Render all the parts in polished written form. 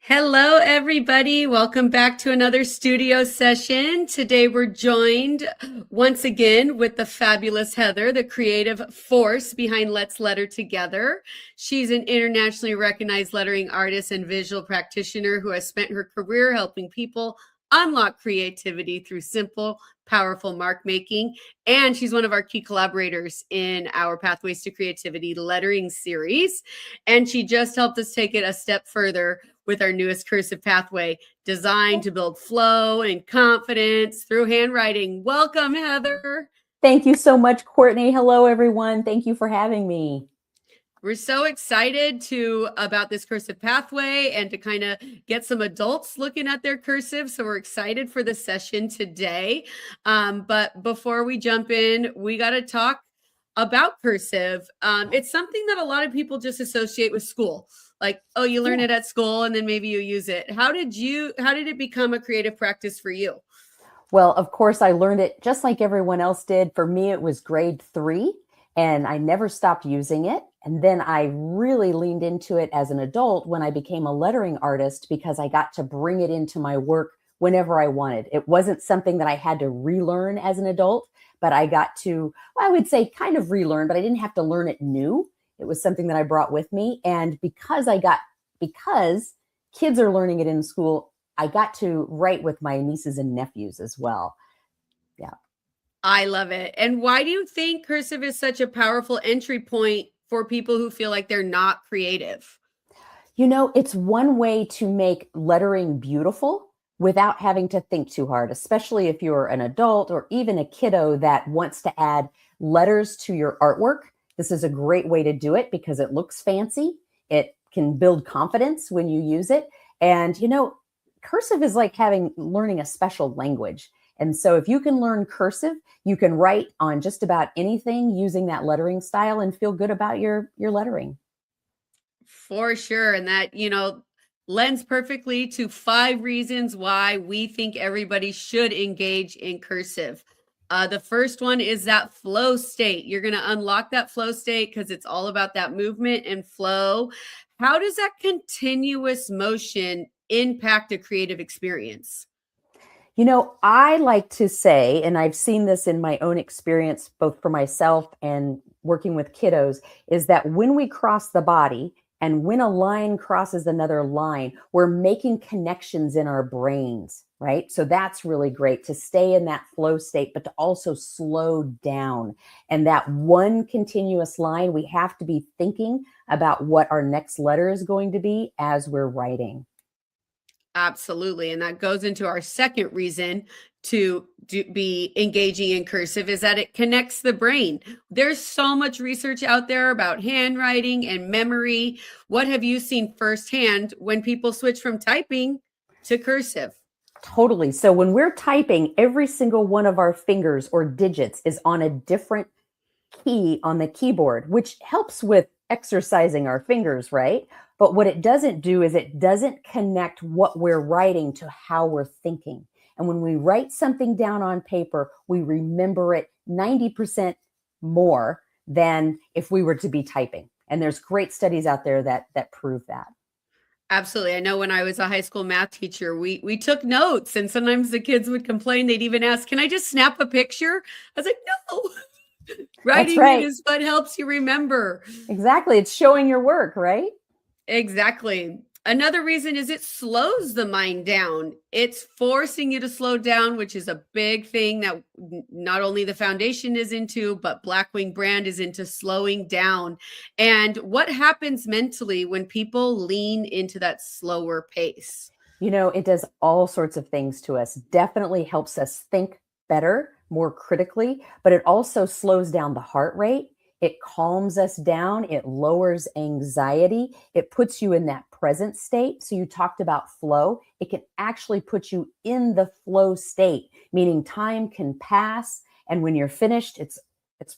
Hello, everybody. Welcome back to another studio session. Today, we're joined once again with the fabulous Heather, the creative force behind Let's Letter Together. She's an internationally recognized lettering artist and visual practitioner who has spent her career helping people unlock creativity through simple, powerful mark making. And she's one of our key collaborators in our Pathways to Creativity lettering series. And she just helped us take it a step further with our newest Cursive Pathway, designed to build flow and confidence through handwriting. Welcome, Heather. Thank you so much, Courtney. Hello, everyone. Thank you for having me. We're so excited about this Cursive Pathway and to kind of get some adults looking at their cursive. So we're excited for the session today. But before we jump in, we got to talk about cursive. It's something that a lot of people just associate with school. Like, oh, you learn it at school and then maybe you use it. How did it become a creative practice for you? Well, of course, I learned it just like everyone else did. For me, it was grade 3, and I never stopped using it. And then I really leaned into it as an adult when I became a lettering artist because I got to bring it into my work whenever I wanted. It wasn't something that I had to relearn as an adult, but I got to, well, I would say kind of relearn, but I didn't have to learn it new. It was something that I brought with me. And because kids are learning it in school, I got to write with my nieces and nephews as well. Yeah. I love it. And why do you think cursive is such a powerful entry point for people who feel like they're not creative? You know, it's one way to make lettering beautiful without having to think too hard, especially if you're an adult or even a kiddo that wants to add letters to your artwork. This is a great way to do it because it looks fancy. It can build confidence when you use it. And, cursive is like learning a special language. And so if you can learn cursive, you can write on just about anything using that lettering style and feel good about your lettering. For sure. And that, lends perfectly to 5 reasons why we think everybody should engage in cursive. The first one is that flow state. You're going to unlock that flow state because it's all about that movement and flow. How does that continuous motion impact a creative experience? I like to say, and I've seen this in my own experience, both for myself and working with kiddos, is that when we cross the body and when a line crosses another line, we're making connections in our brains, right? So that's really great to stay in that flow state, but to also slow down. And that one continuous line, we have to be thinking about what our next letter is going to be as we're writing. Absolutely. And that goes into our second reason to be engaging in cursive is that it connects the brain. There's so much research out there about handwriting and memory. What have you seen firsthand when people switch from typing to cursive? Totally. So when we're typing, every single one of our fingers or digits is on a different key on the keyboard, which helps with exercising our fingers, right? But what it doesn't do is it doesn't connect what we're writing to how we're thinking. And when we write something down on paper, we remember it 90% more than if we were to be typing. And there's great studies out there that prove that. Absolutely. I know when I was a high school math teacher, we took notes, and sometimes the kids would complain. They'd even ask, "Can I just snap a picture?" I was like, "No." That's Writing it right. is what helps you remember. Exactly. It's showing your work, right? Exactly. Another reason is it slows the mind down. It's forcing you to slow down, which is a big thing that not only the foundation is into, but Blackwing brand is into slowing down. And what happens mentally when people lean into that slower pace? It does all sorts of things to us. Definitely helps us think better, more critically, but it also slows down the heart rate. It calms us down. It lowers anxiety. It puts you in that present state. So you talked about flow. It can actually put you in the flow state, meaning time can pass. And when you're finished, it's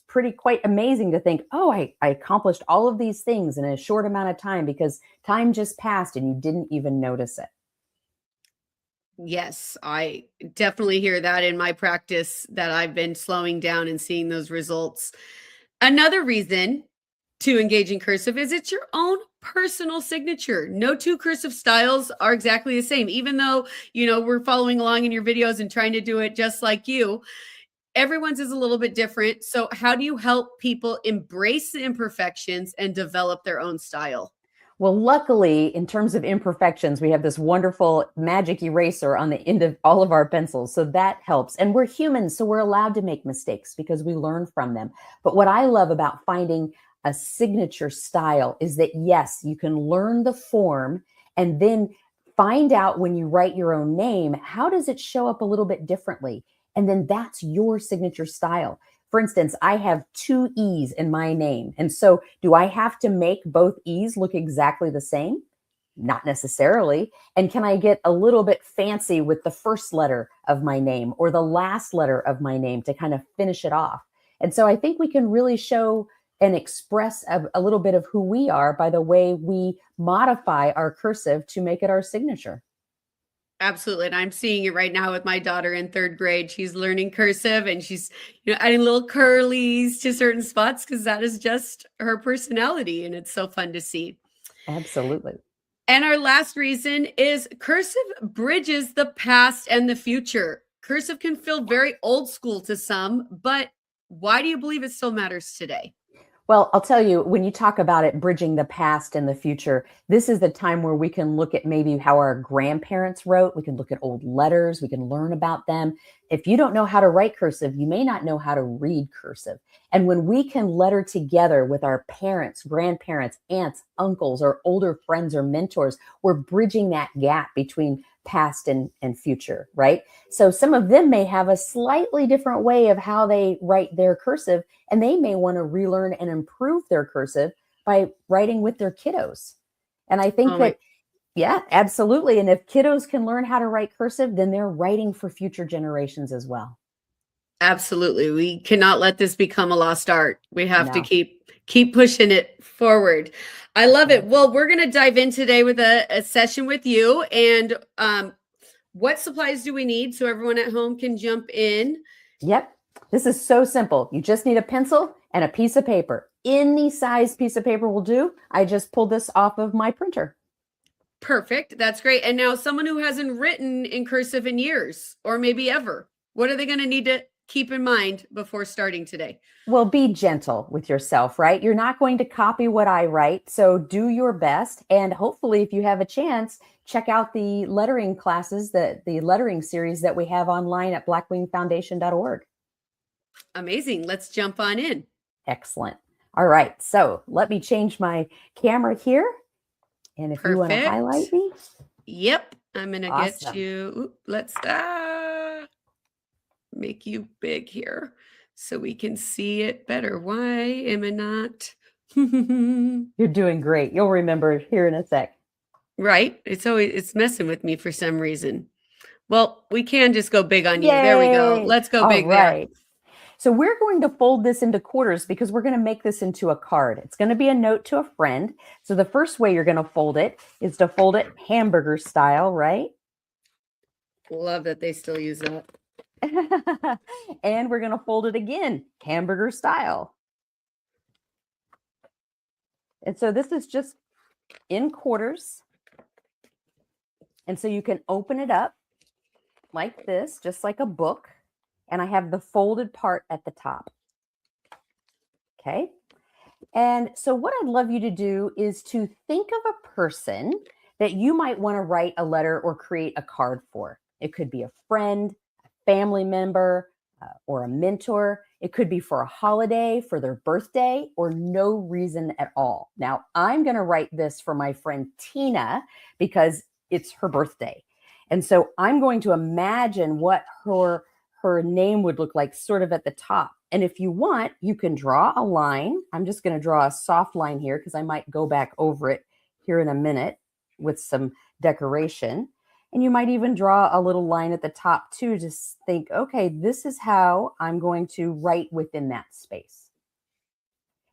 pretty quite amazing to think, oh, I accomplished all of these things in a short amount of time because time just passed and you didn't even notice it. Yes, I definitely hear that in my practice that I've been slowing down and seeing those results. Another reason to engage in cursive is it's your own personal signature. No two cursive styles are exactly the same. Even though, we're following along in your videos and trying to do it just like you, everyone's is a little bit different. So how do you help people embrace the imperfections and develop their own style? Well, luckily, in terms of imperfections, we have this wonderful magic eraser on the end of all of our pencils. So that helps. And we're humans, so we're allowed to make mistakes because we learn from them. But what I love about finding a signature style is that, yes, you can learn the form and then find out when you write your own name, how does it show up a little bit differently? And then that's your signature style. For instance, I have two E's in my name. And so do I have to make both E's look exactly the same? Not necessarily. And can I get a little bit fancy with the first letter of my name or the last letter of my name to kind of finish it off? And so I think we can really show and express a little bit of who we are by the way we modify our cursive to make it our signature. Absolutely. And I'm seeing it right now with my daughter in third grade. She's learning cursive and she's, adding little curlies to certain spots because that is just her personality. And it's so fun to see. Absolutely. And our last reason is cursive bridges the past and the future. Cursive can feel very old school to some, but why do you believe it still matters today? Well, I'll tell you, when you talk about it bridging the past and the future, this is the time where we can look at maybe how our grandparents wrote. We can look at old letters. We can learn about them. If you don't know how to write cursive, you may not know how to read cursive. And when we can letter together with our parents, grandparents, aunts, uncles, or older friends or mentors, we're bridging that gap between past and future, right? So some of them may have a slightly different way of how they write their cursive, and they may want to relearn and improve their cursive by writing with their kiddos. And I think that, yeah, absolutely. And if kiddos can learn how to write cursive, then they're writing for future generations as well. Absolutely. We cannot let this become a lost art. We have to No. keep pushing it forward. I love it. Well, we're going to dive in today with a session with you. And what supplies do we need so everyone at home can jump in? Yep. This is so simple. You just need a pencil and a piece of paper. Any size piece of paper will do. I just pulled this off of my printer. Perfect. That's great. And now someone who hasn't written in cursive in years or maybe ever, what are they going to need to keep in mind before starting today? Well, be gentle with yourself, right? You're not going to copy what I write, so do your best. And hopefully, if you have a chance, check out the lettering classes, the lettering series that we have online at blackwingfoundation.org. Amazing. Let's jump on in. Excellent. All right. So let me change my camera here. And if you want to highlight me. Yep. I'm going to Awesome. get you. Let's make you big here so we can see it better. Why am I not? You're doing great. You'll remember here in a sec. Right. It's messing with me for some reason. Well, we can just go big on you. Yay. There we go. Let's go big there. So we're going to fold this into quarters because we're going to make this into a card. It's going to be a note to a friend. So the first way you're going to fold it is to fold it hamburger style, right? Love that they still use that. And we're going to fold it again, hamburger style. And so this is just in quarters. And so you can open it up like this, just like a book. And I have the folded part at the top. Okay. And so what I'd love you to do is to think of a person that you might want to write a letter or create a card for. It could be a friend, a family member, or a mentor. It could be for a holiday, for their birthday, or no reason at all. Now, I'm going to write this for my friend Tina because it's her birthday. And so I'm going to imagine what her name would look like sort of at the top. And if you want, you can draw a line. I'm just going to draw a soft line here because I might go back over it here in a minute with some decoration. And you might even draw a little line at the top too, just think, okay, this is how I'm going to write within that space.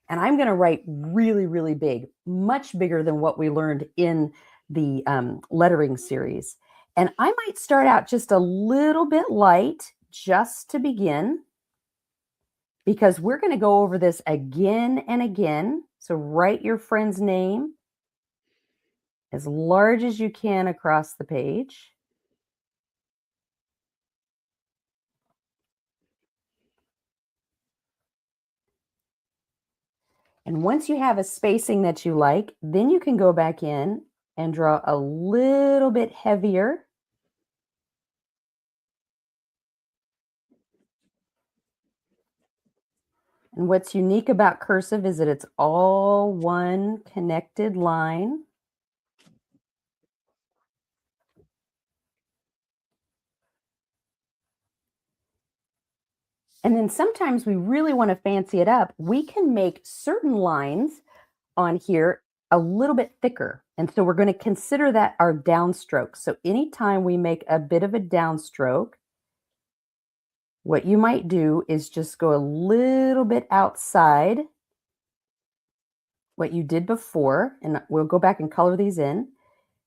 And I'm going to write really, really big, much bigger than what we learned in the lettering series. And I might start out just a little bit light just to begin. because we're going to go over this again and again. So write your friend's name as large as you can across the page. And once you have a spacing that you like, then you can go back in and draw a little bit heavier. And what's unique about cursive is that it's all one connected line. And then sometimes we really want to fancy it up. We can make certain lines on here a little bit thicker. And so we're going to consider that our downstroke. So anytime we make a bit of a downstroke, what you might do is just go a little bit outside what you did before. And we'll go back and color these in.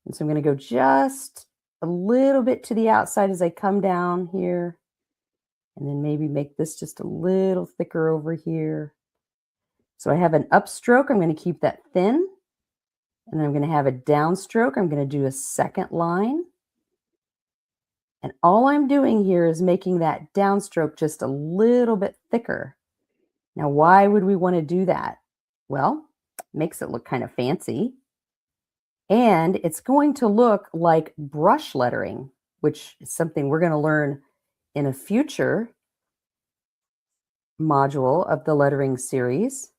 And so I'm going to go just a little bit to the outside as I come down here. And then maybe make this just a little thicker over here. So I have an upstroke. I'm going to keep that thin. And then I'm going to have a downstroke. I'm going to do a second line. And all I'm doing here is making that downstroke just a little bit thicker. Now, why would we want to do that? Well, it makes it look kind of fancy. And it's going to look like brush lettering, which is something we're going to learn in a future module of the lettering series,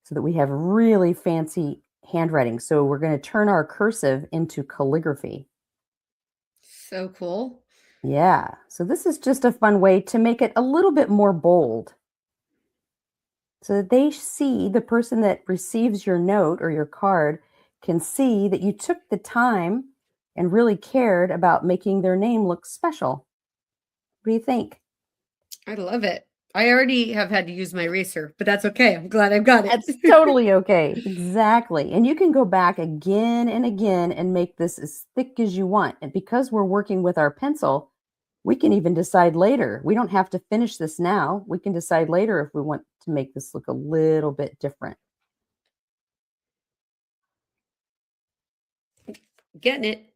so that we have really fancy handwriting. So we're going to turn our cursive into calligraphy. So cool. Yeah. So this is just a fun way to make it a little bit more bold, so that they see, the person that receives your note or your card can see that you took the time and really cared about making their name look special. What do you think? I love it. I already have had to use my eraser, but that's okay. I'm glad I've got it. That's totally okay. Exactly. And you can go back again and again and make this as thick as you want. And because we're working with our pencil, we can even decide later. We don't have to finish this now. We can decide later if we want to make this look a little bit different. Getting it.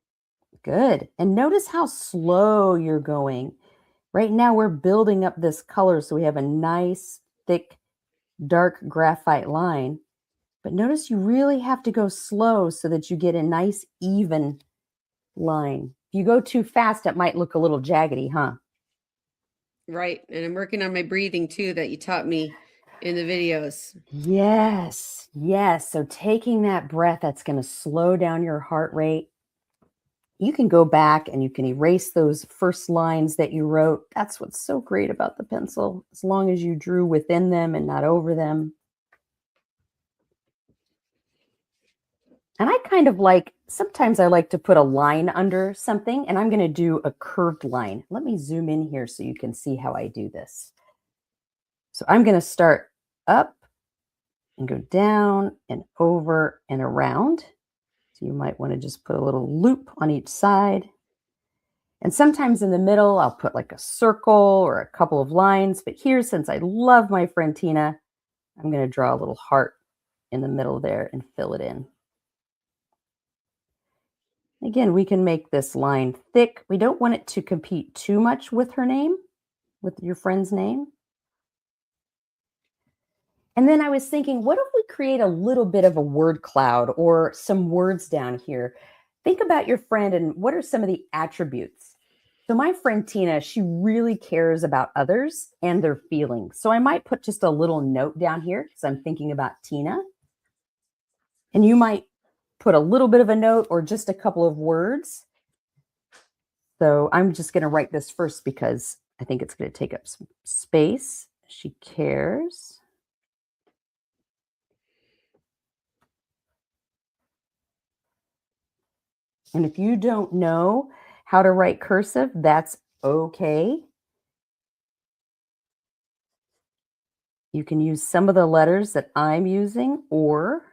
Good. And notice how slow you're going. Right now we're building up this color so we have a nice, thick, dark graphite line. But notice you really have to go slow so that you get a nice, even line. If you go too fast, it might look a little jaggedy, huh? Right. And I'm working on my breathing too, that you taught me in the videos. Yes, yes. So taking that breath, that's going to slow down your heart rate. You can go back and you can erase those first lines that you wrote. That's what's so great about the pencil, as long as you drew within them and not over them. And I kind of like, sometimes I like to put a line under something, and I'm going to do a curved line. Let me zoom in here so you can see how I do this. So I'm going to start up and go down and over and around. So you might want to just put a little loop on each side. And sometimes in the middle, I'll put like a circle or a couple of lines. But here, since I love my friend Tina, I'm going to draw a little heart in the middle there and fill it in. Again, we can make this line thick. We don't want it to compete too much with her name, with your friend's name. And then I was thinking, what if we create a little bit of a word cloud or some words down here? Think about your friend and what are some of the attributes? So my friend Tina, she really cares about others and their feelings. So I might put just a little note down here because I'm thinking about Tina. And you might put a little bit of a note or just a couple of words. So I'm just going to write this first because I think it's going to take up some space. She cares. And if you don't know how to write cursive, that's okay. You can use some of the letters that I'm using, or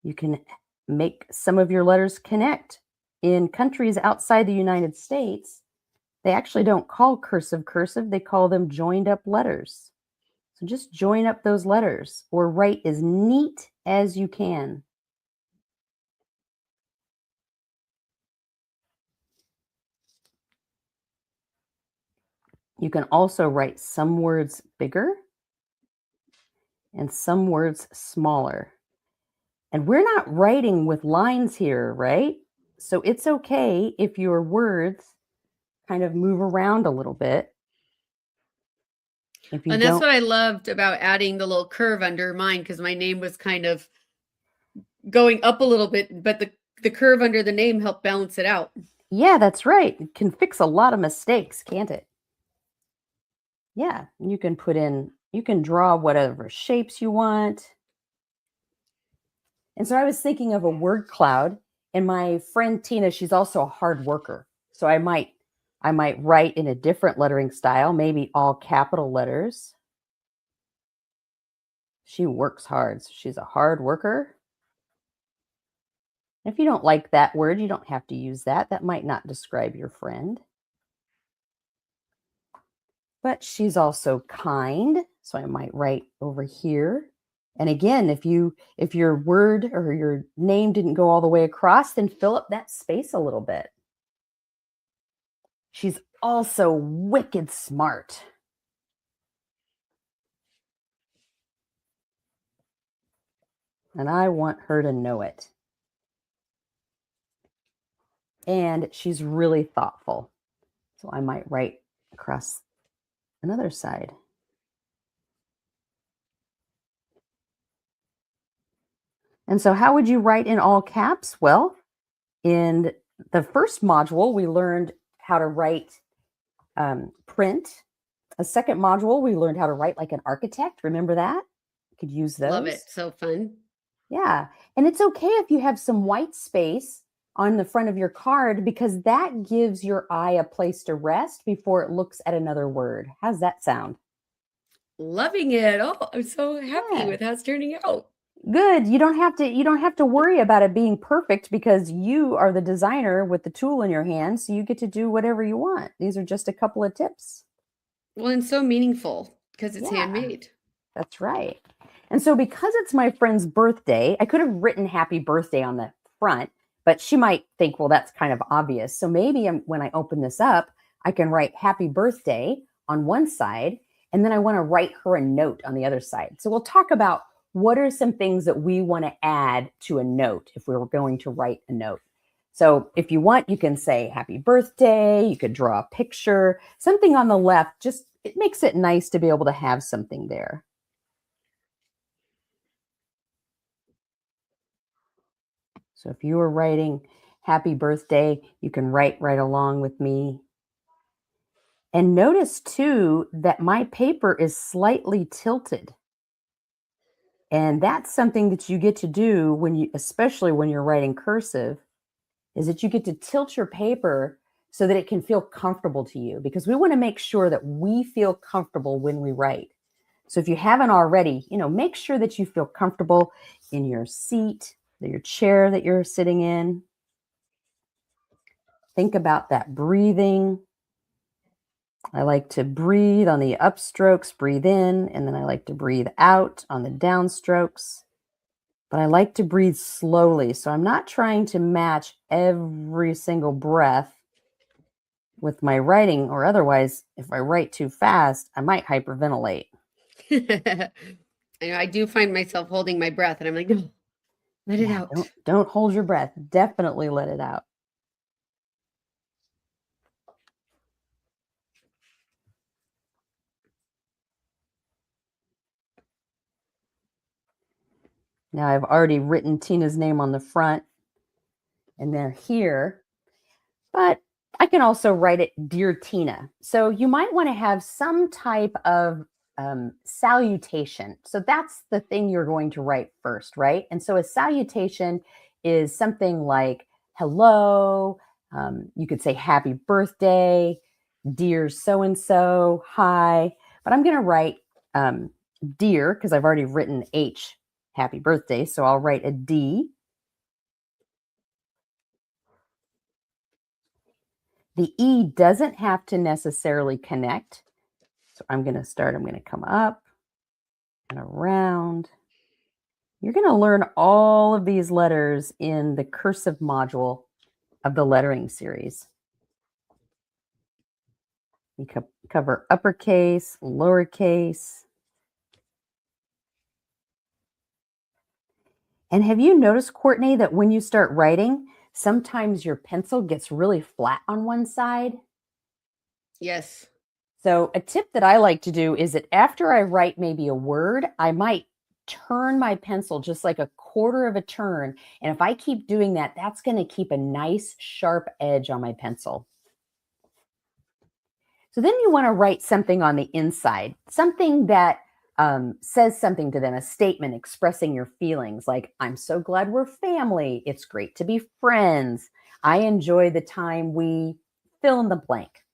you can make some of your letters connect. In countries outside the United States, They actually don't call cursive, they call them joined up letters. So just join up those letters or write as neat as you can. You can also write some words bigger and some words smaller. And we're not writing with lines here, right? So it's okay if your words kind of move around a little bit. If you And that's don't, what I loved about adding the little curve under mine because my name was kind of going up a little bit, but the curve under the name helped balance it out. yeah, that's right. It can fix a lot of mistakes, can't it? Yeah, you can you can draw whatever shapes you want. And so I was thinking of a word cloud, and my friend Tina, she's also a hard worker. So I might write in a different lettering style, maybe all capital letters. She works hard, so she's a hard worker. If you don't like that word, you don't have to use that. That might not describe your friend. But she's also kind, so I might write over here. And again, if your word or your name didn't go all the way across, then fill up that space a little bit. She's also wicked smart. And I want her to know it. And she's really thoughtful. So I might write across another side. And so how would you write in all caps? Well, in the first module, we learned how to write print. A second module, we learned how to write like an architect. Remember that? You could use those. Love it. So fun. Yeah. And it's okay if you have some white space on the front of your card because that gives your eye a place to rest before it looks at another word. How's that sound? Loving it. Oh, I'm so happy with how it's turning out. Good. You don't have to worry about it being perfect because you are the designer with the tool in your hand, so you get to do whatever you want. These are just a couple of tips. Well, and so meaningful because it's Yeah. handmade. That's right. And so because it's my friend's birthday, I could have written happy birthday on the front, but she might think, well, that's kind of obvious. So maybe when I open this up, I can write happy birthday on one side, and then I want to write her a note on the other side. So we'll talk about what are some things that we want to add to a note if we were going to write a note. So if you want, you can say happy birthday. You could draw a picture, something on the left. Just it makes it nice to be able to have something there. So if you were writing happy birthday, you can write right along with me. And notice too that my paper is slightly tilted. And that's something that you get to do especially when you're writing cursive, is that you get to tilt your paper so that it can feel comfortable to you because we want to make sure that we feel comfortable when we write. So if you haven't already, make sure that you feel comfortable in your seat, your chair that you're sitting in. Think about that breathing. I like to breathe on the upstrokes, breathe in, and then I like to breathe out on the downstrokes. But I like to breathe slowly. So I'm not trying to match every single breath with my writing, or otherwise, if I write too fast, I might hyperventilate. I do find myself holding my breath, and I'm like, no, let it out. Don't hold your breath. Definitely let it out. Now I've already written Tina's name on the front, and they're here, but I can also write it Dear Tina. So you might want to have some type of salutation. So that's the thing you're going to write first, right? And so a salutation is something like hello. You could say happy birthday, dear so-and-so, hi. But I'm going to write dear because I've already written H, happy birthday. So I'll write a D. The E doesn't have to necessarily connect. So I'm going to come up and around. You're going to learn all of these letters in the cursive module of the lettering series. You cover uppercase, lowercase. And have you noticed, Courtney, that when you start writing, sometimes your pencil gets really flat on one side? Yes. So a tip that I like to do is that after I write maybe a word, I might turn my pencil just like a quarter of a turn. And if I keep doing that, that's going to keep a nice sharp edge on my pencil. So then you want to write something on the inside, something that says something to them, a statement expressing your feelings, like, I'm so glad we're family. It's great to be friends. I enjoy the time we fill in the blank.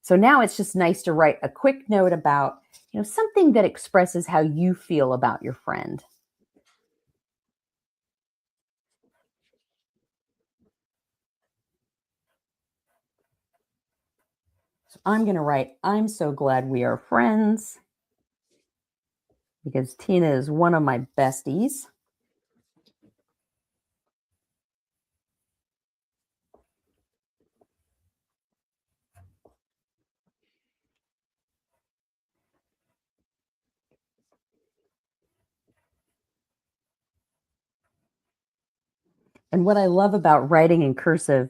So now it's just nice to write a quick note about, something that expresses how you feel about your friend. So I'm going to write, I'm so glad we are friends, because Tina is one of my besties. And what I love about writing in cursive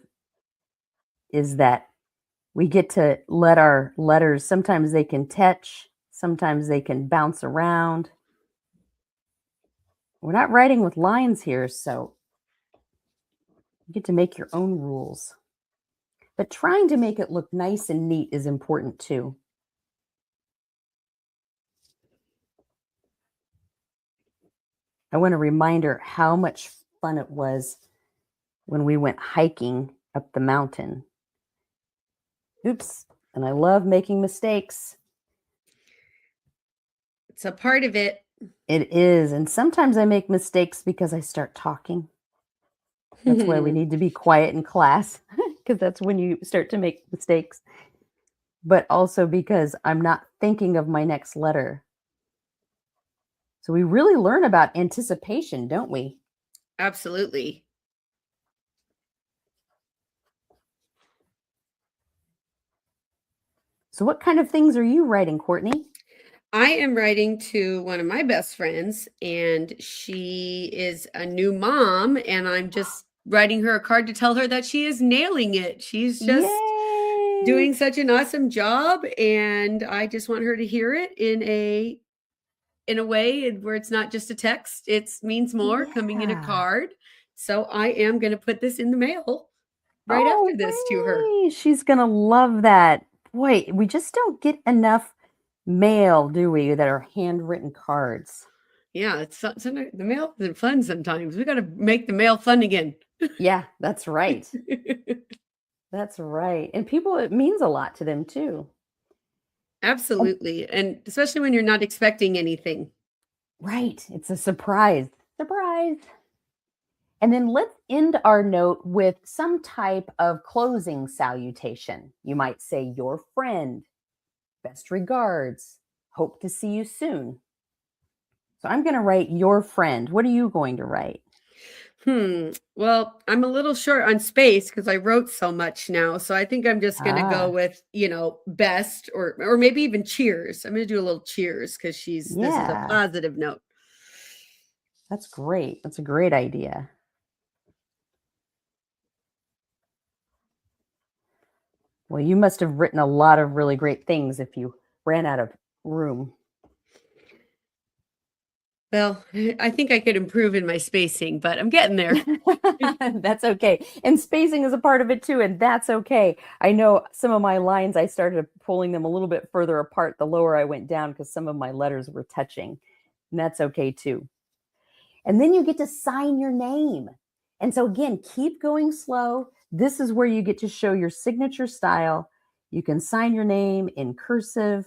is that we get to let our letters, sometimes they can touch, sometimes they can bounce around. We're not writing with lines here, so you get to make your own rules. But trying to make it look nice and neat is important too. I want to remind her how much fun it was when we went hiking up the mountain. Oops. And I love making mistakes. It's a part of it. It is. And sometimes I make mistakes because I start talking. That's why we need to be quiet in class, because that's when you start to make mistakes. But also because I'm not thinking of my next letter. So we really learn about anticipation, don't we? Absolutely. So what kind of things are you writing, Courtney? I am writing to one of my best friends, and she is a new mom, and I'm just writing her a card to tell her that she is nailing it. She's just Yay! doing such an awesome job, and I just want her to hear it in a way where it's not just a text. It means more coming in a Yeah. card. So I am going to put this in the mail right after Oh, this to her. way. She's going to love that. Boy, we just don't get enough mail, do we, that are handwritten cards. Yeah, the mail isn't fun sometimes. We got to make the mail fun again. Yeah, that's right. That's right. And people, it means a lot to them too. Absolutely. And especially when you're not expecting anything. Right. It's a surprise. Surprise. And then let's end our note with some type of closing salutation. You might say, your friend, best regards, hope to see you soon. So I'm going to write your friend. What are you going to write? Well, I'm a little short on space because I wrote so much now. So I think I'm just going to go Ah, with, best or maybe even cheers. I'm going to do a little cheers because this is a yeah, positive note. that's great. That's a great idea. Well, you must have written a lot of really great things if you ran out of room. Well, I think I could improve in my spacing, but I'm getting there. That's okay. And spacing is a part of it too, and that's okay. I know some of my lines, I started pulling them a little bit further apart the lower I went down because some of my letters were touching, and that's okay too. And then you get to sign your name. And so again, keep going slow. This is where you get to show your signature style. You can sign your name in cursive.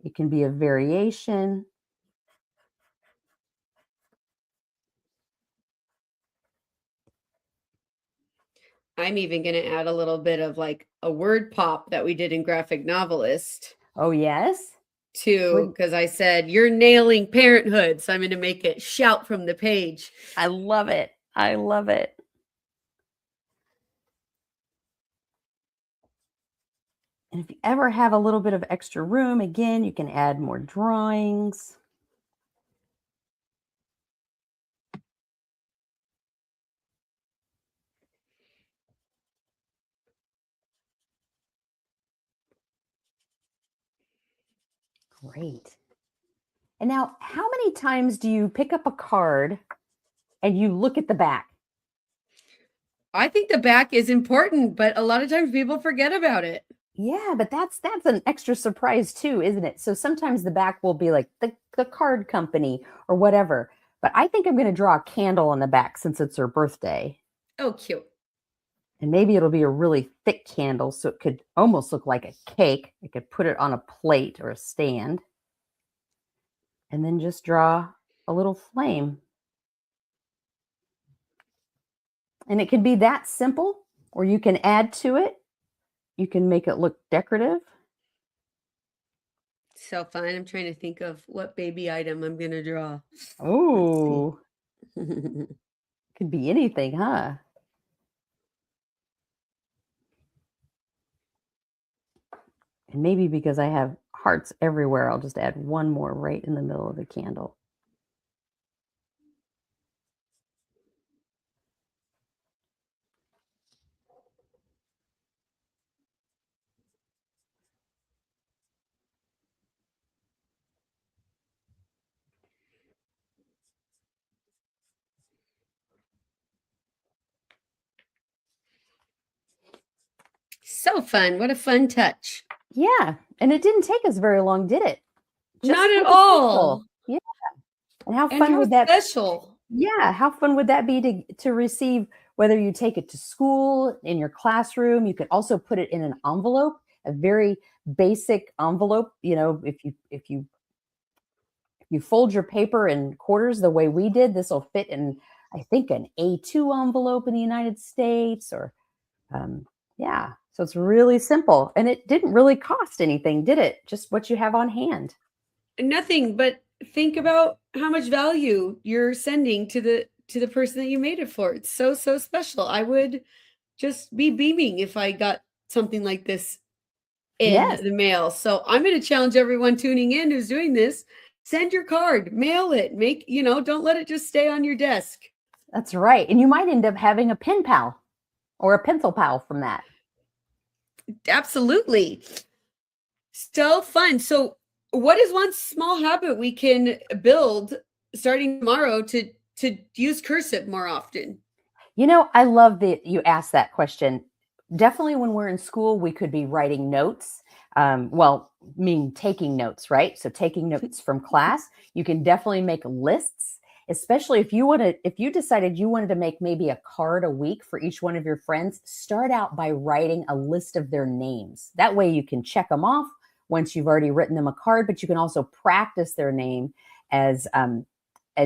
It can be a variation. I'm even going to add a little bit of like a word pop that we did in Graphic Novelist Oh, yes. too, Would because I said, you're nailing parenthood. So I'm going to make it shout from the page. I love it. I love it. And if you ever have a little bit of extra room, again, you can add more drawings. Great. And now, how many times do you pick up a card and you look at the back? I think the back is important, but a lot of times people forget about it. Yeah, but that's an extra surprise too, isn't it? So sometimes the back will be like the card company or whatever. But I think I'm going to draw a candle on the back since it's her birthday. Oh, cute. And maybe it'll be a really thick candle so it could almost look like a cake. I could put it on a plate or a stand. And then just draw a little flame. And it can be that simple, or you can add to it. You can make it look decorative. So fun. I'm trying to think of what baby item I'm going to draw. Oh, could be anything, huh? And maybe because I have hearts everywhere, I'll just add one more right in the middle of the candle. So fun. What a fun touch. Yeah, and it didn't take us very long, did it? Not Just at for the all. pencil. Yeah. And how And fun how would that special. Yeah, how fun would that be to receive, whether you take it to school, in your classroom? You could also put it in an envelope, a very basic envelope. If you fold your paper in quarters the way we did, this will fit in, I think, an A2 envelope in the United States, or yeah. So it's really simple, and it didn't really cost anything, did it? Just what you have on hand. Nothing, but think about how much value you're sending to the person that you made it for. It's so, so special. I would just be beaming if I got something like this in Yes, the mail. So I'm going to challenge everyone tuning in who's doing this. Send your card, mail it, don't let it just stay on your desk. that's right. And you might end up having a pen pal or a pencil pal from that. Absolutely. So fun. So what is one small habit we can build starting tomorrow to use cursive more often? I love that you asked that question. Definitely when we're in school, we could be writing notes. Well, mean taking notes, right? So taking notes from class, you can definitely make lists, especially if you decided you wanted to make maybe a card a week for each one of your friends, start out by writing a list of their names. That way you can check them off once you've already written them a card, but you can also practice their name as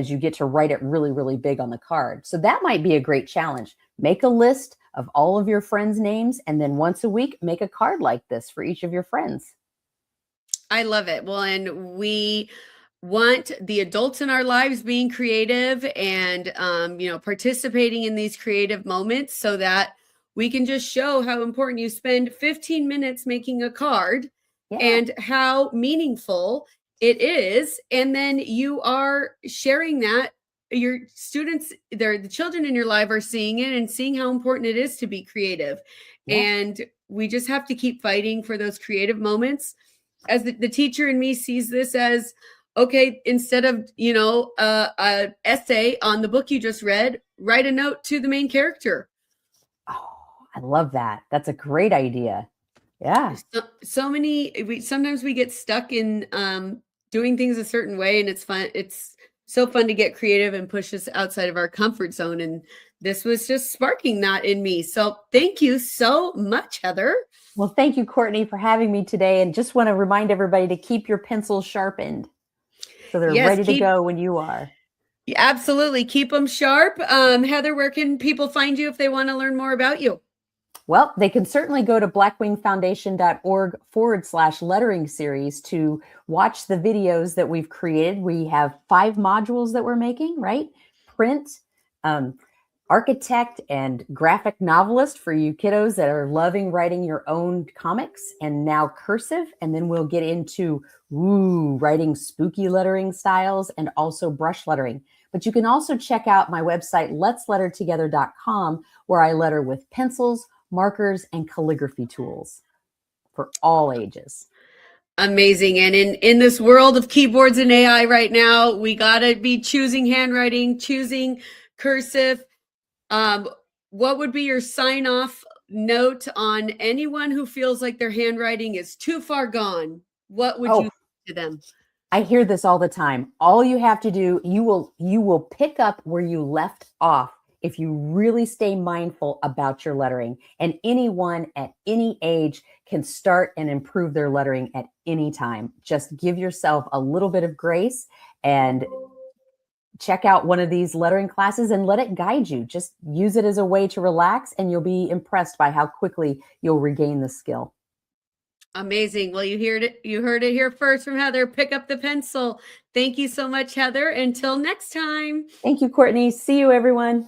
you get to write it really, really big on the card. So that might be a great challenge. Make a list of all of your friends' names, and then once a week, make a card like this for each of your friends. I love it. Well, and we want the adults in our lives being creative and participating in these creative moments so that we can just show how important you spend 15 minutes making a card Yeah. and how meaningful it is. And then you are sharing that. Your students, the children in your life are seeing it and seeing how important it is to be creative. Yeah. And we just have to keep fighting for those creative moments. As the teacher in me sees this as, okay, instead of a essay on the book you just read, write a note to the main character. Oh, I love that. That's a great idea. Yeah. Sometimes we get stuck in doing things a certain way, and it's fun. It's so fun to get creative and push us outside of our comfort zone. And this was just sparking that in me. So thank you so much, Heather. Well, thank you, Courtney, for having me today. And just want to remind everybody to keep your pencils sharpened so they're Yes, ready to go when you are. absolutely keep them sharp. Heather, where can people find you if they want to learn more about you? Well, they can certainly go to blackwingfoundation.org/lettering series to watch the videos that we've created. We have 5 modules that we're making, right? Print, um, architect, and graphic novelist for you kiddos that are loving writing your own comics, and now cursive. And then we'll get into writing spooky lettering styles and also brush lettering. But you can also check out my website, letslettertogether.com, where I letter with pencils, markers, and calligraphy tools for all ages. Amazing. And in this world of keyboards and AI right now, we got to be choosing handwriting, choosing cursive. Um, what would be your sign off note on anyone who feels like their handwriting is too far gone? What would you say to them? I hear this all the time. All you have to do, you will pick up where you left off if you really stay mindful about your lettering. And anyone at any age can start and improve their lettering at any time. Just give yourself a little bit of grace and check out one of these lettering classes and let it guide you. Just use it as a way to relax, and you'll be impressed by how quickly you'll regain the skill. Amazing. Well, you heard it here first from Heather. Pick up the pencil. Thank you so much, Heather. Until next time. Thank you, Courtney. See you, everyone.